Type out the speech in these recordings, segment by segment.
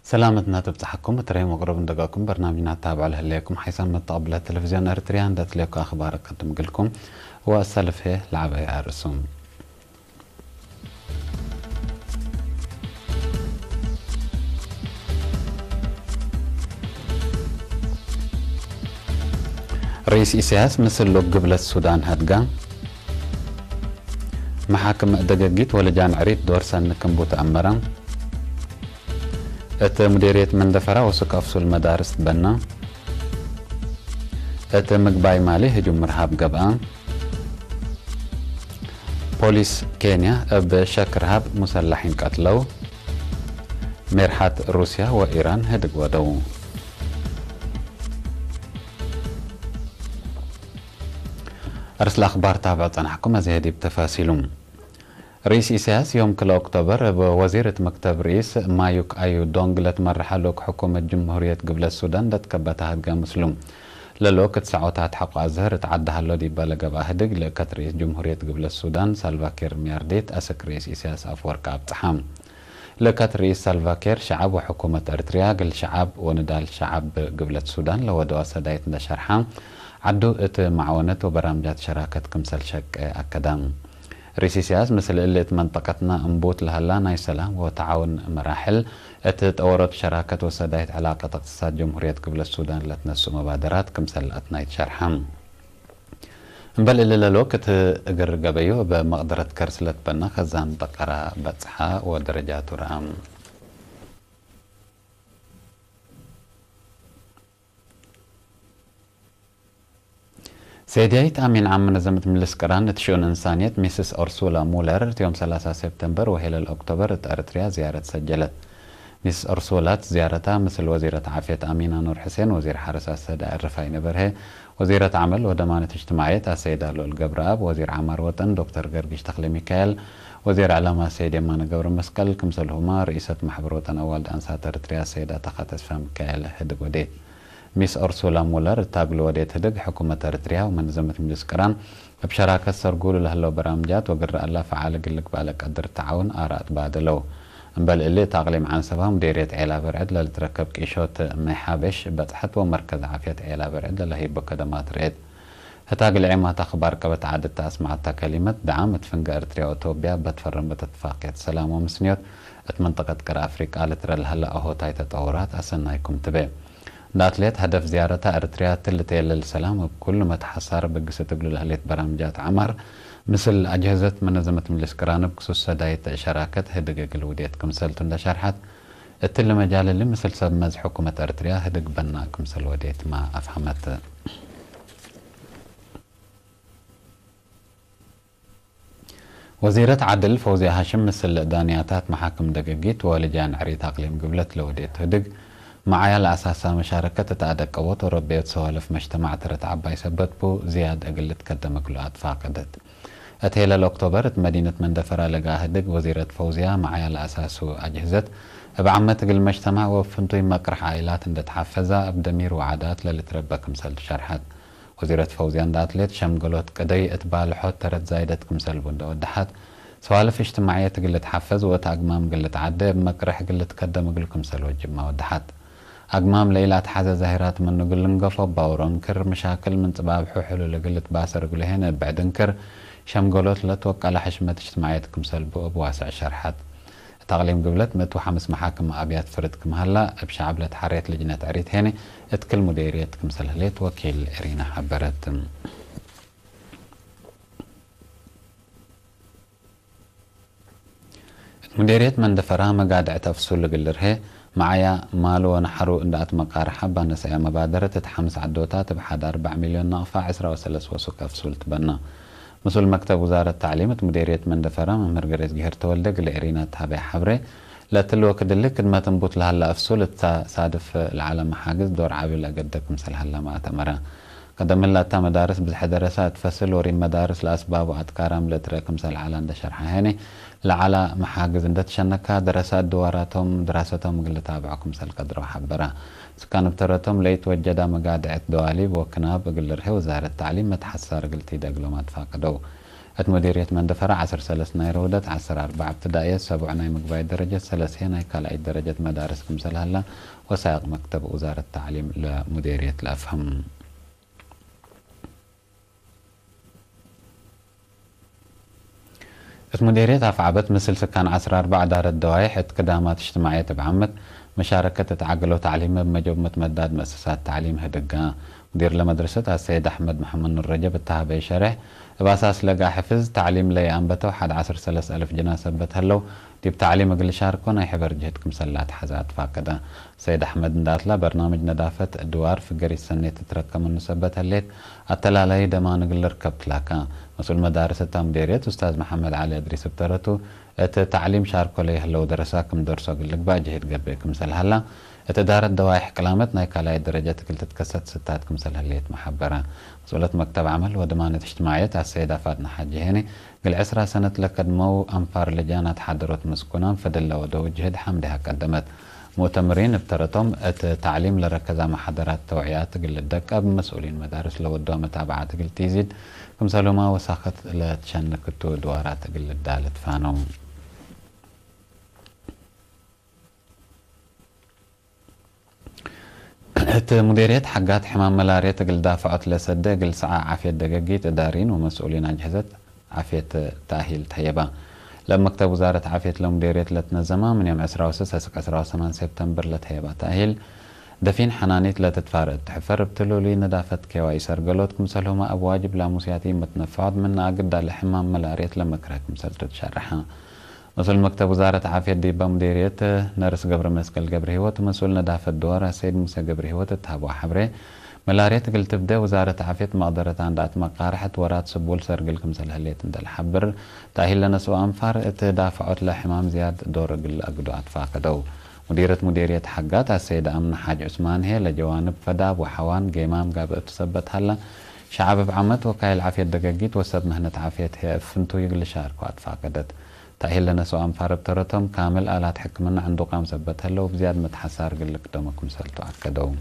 سلامتنا تبتحكم ترى مقرب دقاكم برنامجنا تابع لهليكم حيث متقبل التلفزيون ارتريان دات ليكو اخبار قدم لكم والسلف هي لعبة الرسوم. رئيس إسياس مثل لو قبل السودان هدقا محاكم دقاقيت ولجان عريت دور سنكم بوتأمرا ات مديرية مندفرة وسك أفصل المدارس تبنى ات مقباي مالي هجوم مرهاب قبقان بوليس كينيا بشك رهاب مسلحين قتلوا مرحات روسيا وإيران هدق ودو. أرسل أخبار تابعة عن حكومة زيادة بتفاصيلهم. رئيس إسياس يوم كل أكتوبر بوزيرة مكتب رئيس مايوك أيو دونغ لتمرح لوك حكومة جمهورية قبل السودان لتكبتها هدقا مسلم للوك تسعوتها حق أزهر تعدها اللودي بلغب أهدق لكت رئيس جمهورية قبل السودان سالفاكير ميارديت أسك رئيس إسياس أفورك أبتحام لكت رئيس سالفاكير شعب وحكومة أرتريا الشعب وندال شعب قبل السودان لودوا سدايت شرحان عدو ات معاونة وبرامجات شراكة كمسل شك أكادام. رئيس سياس مثل اللي منطقتنا انبوت لهلا ناي سلام وتعاون مراحل اتطورت شراكة وسدايت علاقة اقتصاد جمهورية قبل السودان لتنسو مبادرات كمسل اتنايت شرحام بل اللي للوقت اقر قبيو بمقدرة كرسلت بنا خزان بقرة بطحة ودرجات رام. سيديت أمين عام منظمة ملسكران تشؤون إنسانية ميسيس أرسولا مولر يوم 3 سبتمبر وهلال أكتوبر أرتريا زيارة سجلت. ميسيس أرسولا زيارتها مثل وزيرة عافية أمينة نور حسين وزير حرس السادة الرفاي نبره وزيرة عمل ودمانة اجتماعية السيدة لول قبراب وزير عمار وطن دكتور قرقش تخلي ميكائيل وزير علامة السيدة مانا قبر مسكال كمسلهما رئيسة محبر وطن أول أنسات أرتريا السيدة تخطس فهم ميكائيل هدق وديت. ميس أرسولا مولر تاقل وديت هدق حكومة أرتريا ومنظمة ملسكران بشراكة سرقول لهلو برامجات وقرر الله فعال قلق بالك قدر التعاون آراء تبادلو بل اللي تاقلي معان سبا مديرية عيلا برعد للتركب كيشوت ميحابش بطحت ومركز عافية عيلا برعد للهيبو كدمات رعد هتاقل عيمات أخبار كبت عادة تاسمعتا كلمة دعامت فنقا أرتريا وتوبيا بتفرم بتتفاقية سلام ومسنيوت اتمنطقة كرا أفريقيا لترى هلا أهو تاي تطورات أسنايكم تبي داتليت هدف زيارتها أرتريا تلتي للسلام وبكل ما تحصار بقصة تقول لهليت برامجات عمر مثل أجهزة منظمة ملسكران بخصوص سداية شراكة هدق الوديت كمسلتون شرحت التل مجال اللي مثل سبمز حكومة أرتريا هدق بنا كمسل وديت ما أفهمت. وزيرة عدل فوزي هاشم مثل دانياتات محاكم دقيقيت ولجان عريت أقليم قبلت لوديت هدق معايا الأساسة مشاركة تتعدق قوات وربيت سوالف مجتمع ترت عباي سبت بو زياد أقلت كدمك لؤات فاقدت. أتهيلا الأكتوبر مدينة مندفرة لقاها هدق وزيرة فوزيا معايا الأساس أجهزت بعمة المجتمع وفنطي مقرح عائلات اند تحفزها بدمير وعادات للتربى كمسل شرحت. وزيرة فوزيا داتلت شمقلوت قدي اتبال حوت ترت زايدت كمسل بند ودحت سوالف اجتماعية قلت حفز وتأقمام قلت عدى بمقرح قلت كدم قلكم سلوجب ما ودحت أقمام ليلات حازة زهرات من نقول نقفوا باورون كر مشاكل من طباب حلو لقلت باسر قل هنا بعد انكر شمقولوت لا توقع على حشمة اجتماعيتكم سلبوا بواسع شرحات تغليم قبلت متو حمس محاكم أبيات فردكم هلا بشعب لتحريت لجنة عريت هنا اتكل مديريتكم سلهليت وكيل إرينا حبرت. مديرية مندفرها مقاد اعتفسوا لقلرها معايا مالو نحرو اندات مقارحة بانسايا مبادرة تتحمس عدوتات بحد 4 مليون ناقفة 10 وسلس وسوك أفسول تبنى مسؤول مكتب وزارة التعليم مديرية مندفرة ممر قريز جهر تولدق لإرينا تابع حبري لا تلو كدلك كدما تنبوت لها هلا أفسول صادف العالم حاجز دور عابل أقدك مثل هلا ما أتمرا قدم الله تا مدارس بزح دراسات فصل وريم مدارس لأسباب وأتكارم لترك مثل العالم ده شرحة هني لعلى محاجز اندت شنكا دراسات دواراتهم دراستهم قل تابعكم سل قدر وحبرا سكان بترتهم ليت وجدا مقادعة دواليب وكناب قل رهي وزارة التعليم متحسر قلتي دقلو ما تفاقدو مديرية مندفرة 13 ناي رودت 14 ابتدائية 7 ناي مقباي درجة 3 ناي كالاي درجة مدارس كمسل هلا وسائق مكتب وزارة التعليم لمديرية الأفهم. مديرية أفعبت مثل سكان 14 دار الدوايح خدمات اجتماعية بعمت مشاركة تعقلوا تعليم بمجموعة مداد مؤسسات تعليم هدقة. مدير لمدرسة السيد أحمد محمد الرجب التهابي شرح بأساس لقى حفظ تعليم لي أنبته 11,000 جناسة بتهلو دي بتعليم أقل شاركونا يحبر جهدكم سلات حزات فاقدة. سيد أحمد نداتلا برنامج ندافة دوار في قرية سنة تتركم النسبة الليت التلالي دمان قل ركبت لكا. مسؤول مدارس التمديرية أستاذ محمد علي أدريس بترتو تعليم شاركو ليه لو درساكم درسو قل لك باجهد قبيكم سل هلا اتدار الدوايح كلامت نايكالاي درجات كل تتكسد ستاتكم سل هليت محبرة. مسؤولة مكتب عمل ودمانة اجتماعية السيدة فاتنة حاجي هيني قل 10 سنة لقدمو أنفار لجانات حضرت مسكونان فدل ودو جهد حمدها قدمت مؤتمرين بترتم تعليم لركزة محاضرات توعيات قل الدكة بمسؤولين مدارس لو الدوا متابعات قل تيزيد كم سلوما وساقط لتشنكتو دوارات قل الدالت فانو. مديرية حقات حمام ملاريا تقل دافعت لسدة قل ساعة عافية دقاقيت إدارين ومسؤولين أجهزة عافية تأهيل تهيبا. لما مكتب وزارة عافية لمديرية لتنزمة من يوم 10 سبتمبر لتهيبا تأهيل دفين حنانيت لا تتفارق تحفر بتلو لي ندافة كوايسر قلوتكم سلهما أبواجب لاموسياتي متنفعض من أقد لحمام ملارية لما كراكم سلتو تشرحها. مسؤول مكتب وزارة عافية ديبا مديرية نرس قبر مسكال قبر هيوت ومسؤول ندافة الدوار سيد موسى قبر هيوت تهابو حبري ملارية قل تبدا وزارة عافية مقدرة عندات مقارحة ورات سبول سرقلكم سلهليت اندال حبر تأهيل لنا سوء أنفار تدافعات لحمام زياد دور قل أقدو أتفاقدو. مديرية حقات السيدة أمن حاج عثمان هي لجوانب فداب وحوان قيمام قاب تثبت هلا شعب بعمت وكايل عافية دقاقيت وسب مهنة عافية هي فنتو يقل شاركو أتفاقدت. تأهيل لنا سوء أنفار بترتم كامل آلات حكمنا عنده قام ثبت هلا وبزياد متحسار قلك دومكم سلتو أكدو.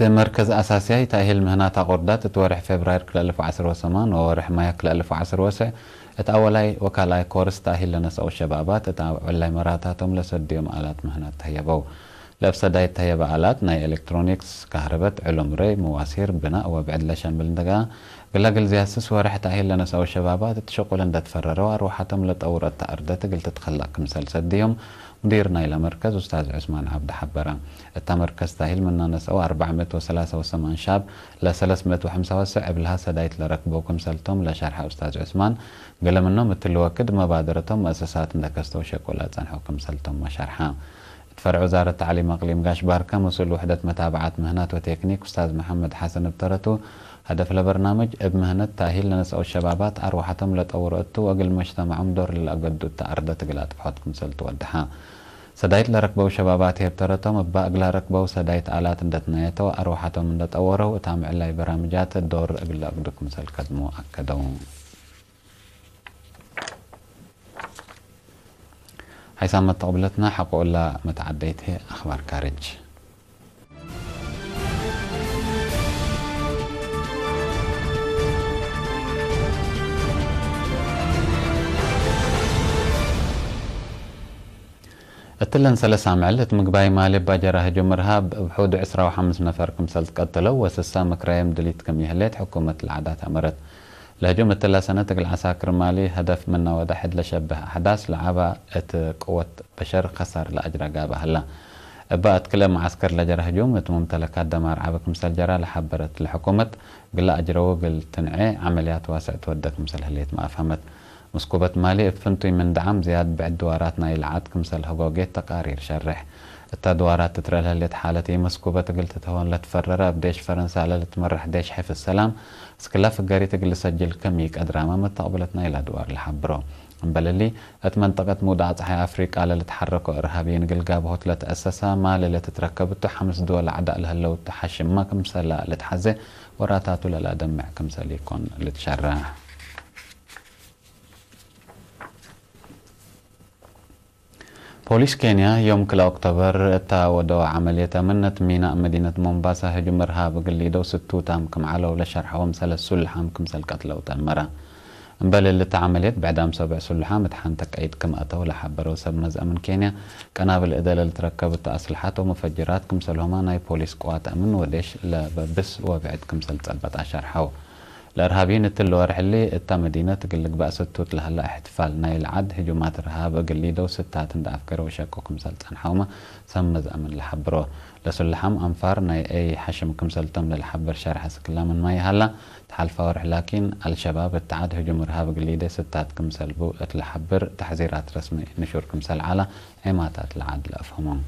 مركز أساسي تأهيل مهنات قردات تورح فبراير كل 1008 وورح مايا كل 1010 أولاي وكالاي كورس تأهيل لناس أو شبابات أولاي مراتاتهم لسديهم آلات مهنات تهيبو لبس دايت تهيب آلات ناي إلكترونيكس كهرباء علوم ري مواسير بناء وبعد لشان بلندقا قل زياسس ورح تأهيل لناس أو شبابات تشقل اندت فرروا أروحاتهم لتأورة تأردت قل تتخلق كمسال سديهم مدير نايل مركز أستاذ عثمان عبد حبرة. التمركز تأهيل من ناس أو 483 شاب ل 375 قبلها سدايت لركبوكم سلتهم لشرح أستاذ عثمان قال منهم مثل وكد مبادرتهم مؤسسات اندكستو شكولات حكم سلتهم وشرحها. فرع وزارة التعليم أقليم قاش باركة مسؤول وحدة متابعة مهنات وتكنيك أستاذ محمد حسن بترتو هدف البرنامج بمهنة تأهيل لناس أو الشبابات أروحتهم لتأورتو وقل مجتمعهم دور للأقدو التأردة تقلات بحطكم سلتو ودحا. سدايت لركبو شبابات هي بترتو مبا أقلا ركبو سدايت آلات اندتنايتو أروحتهم اندتأورو وتعمل لي برامجات الدور أقل أقدوكم سلكدمو أكدو. حيثما تقبلتنا حقول لا متعديته أخبار كارج. التلن سلسة عملت مقباي مالي باجرة هجوم إرهاب بحود 15 نفر كمسل تقتلوا وسسا مكرايم دليت كم يهليت حكومة العادات أمرت لهجوم التلا سنة العساكر مالي هدف منا ودحد لشبه أحداث لعبة قوة بشر خسر لأجرى قابة هلا بقت كلام معسكر لجرى هجوم ممتلكات دمار عبك مسل جرى لحبرت الحكومة قل أجروا قل تنعي عمليات واسع تودت مسل هليت ما أفهمت مسكوبة مالي فنتي من دعم زياد بعد دواراتنا يلعاد كمسل هقوقيت تقارير شرح التدوارات تترلها اللي حالتي مسكوبة قلت تهون لتفرر بديش فرنسا لتمرح ديش حيف السلام سكلاف القاري تقل سجل كميك أدراما متقبلتنا إلى دوار الحبرو بللي اتمنطقة مودعة صحي أفريقيا لتحركوا إرهابيين قلقابه لتأسسا مالي لتتركبتو 5 دول عداء لها لو تحشم ما كمسلا لتحزي وراتاتو للا دمع كمسل يكون لتشرح. بوليس كينيا يوم كلا أكتوبر ودو عملية منت ميناء مدينة مومباسا هجم إرهاب قليدو ستو تام كم علو لشرحهم سلس سلحام كم سل قتلو تنمرة مبل اللي تعملت بعدام سبع سلحام تحنتك أيد كم أتو لحبرو سب مزأ من كينيا قنابل إدالة اللي تركبت أسلحات ومفجرات كم سلهما ناي بوليس قوات أمن وديش لبس وبعد كم سل تلبت أشرحو الارهابيين التلو رحلي اتا مدينه تقلق بأستوت لهلا احتفال نايل عد هجومات ارهاب قليدو ستات اند افكار وشكوكم سلطان حومه سمز امن لحبرو لسلحم انفار ناي اي حشم كم سلطم للحبر شارح سكلا من ماي هلا تحالف ورح لكن الشباب التعاد هجوم ارهاب قليده ستات كم سلبو اتلحبر تحذيرات رسمي نشور كم سل على عماتات العاد لافهمهم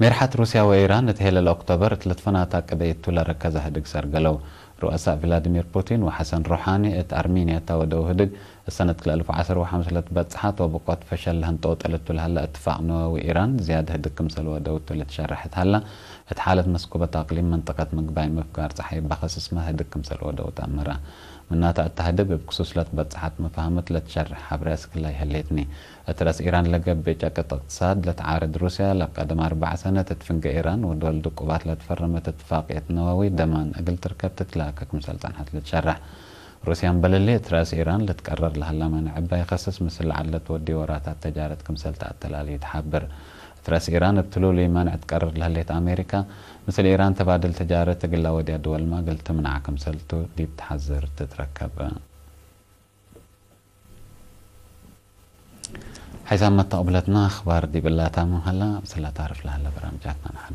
ميرحة روسيا وإيران نتهيل الأكتوبر تلتفناتا قضية لركزة هدق سرقلو رؤساء فلاديمير بوتين وحسن روحاني ات أرمينيا تاودو هدق السنة 2015 بتصحات وبقوات فشل هنطوط قلتو لهلا اتفاق نووي إيران زيادة هدق كمسل ودوتو لتشرحت هلا اتحالت مسكوبة تاقليم منطقة مقباي مفقار صحيح بخص اسمها هدق كمسل ودوتو أمرا مناتا التهدق بكسوس بتصحات مفاهمت لتشرح حبراس كلا يهليتني اتراس إيران لقب بيجاكة اقتصاد لتعارض روسيا لقدم 4 سنة تتفنق إيران ودول دقوبات لتفرمت اتفاقية نووي دمان أقل تركب تتلاكك مسلطان حت لتشرح روسيا مبللي اتراس إيران لتقرر لها لما نعبا يخصص مثل عدلة ودي وراتات تجارة كمسلطة التلالي يتحبر اتراس إيران ابتلولي مانع تقرر لها ليت أمريكا مثل إيران تبادل تجارة تقلا ودي دول ما قلت منع كمسلطو دي بتحذر تتركب حيث ما تقبلتنا أخبار دي بالله تامو هلا بس لا تعرف لها برامجاتنا نحن